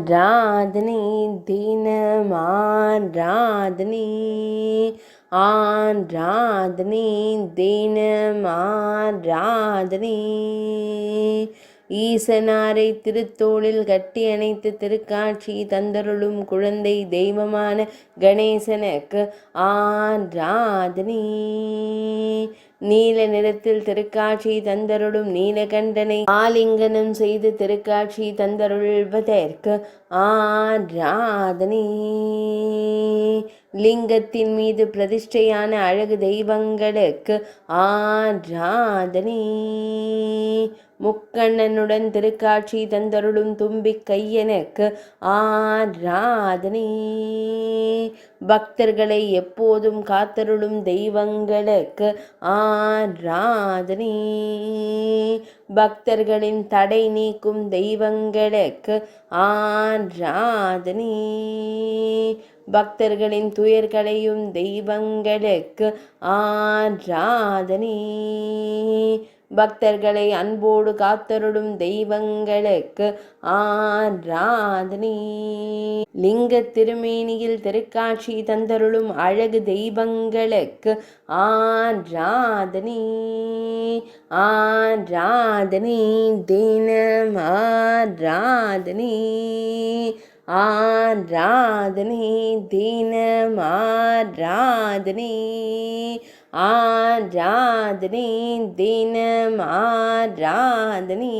ஆராதனை தினம் ஆராதனை ஆராதனை தினம் ஆராதனை ஈசனாரை திருத்தோளில் கட்டி அணைத்து திருக்காட்சி தந்தருளும் குழந்தை தெய்வமான கணேசனுக்கு ஆராதனை நீல நிறத்தில் திருக்காட்சி தந்தருளும் நீலகண்டனை ஆலிங்கனம் செய்து திருக்காட்சி தந்தருள்வதற்கு ஆராதனை லிங்கத்தின் மீது பிரதிஷ்டையான அழகு தெய்வங்களுக்கு ஆராதனை முக்கண்ணனுடன் திருக்காட்சி தந்தருளும் தும்பிக் கையனுக்கு ஆராதனை பக்தர்களை எப்போதும் காத்தருளும் தெய்வங்களுக்கு ஆராதனை பக்தர்களின் தடை நீக்கும் தெய்வங்களுக்கு ஆராதனை பக்தர்களின் துயர்களையும் தெய்வங்களுக்கு ஆராதனை பக்தர்களை அன்போடு காத்தருளும் தெய்வங்களுக்கு ஆராதனை லிங்க திருமேனியில் திருக்காட்சி தந்தருளும் அழகு தெய்வங்களுக்கு ஆராதனை ஆராதனை தினம் ஆராதனை ஆராதனை தினம் ஆராதனை ஆராதனை தினம் ஆராதனை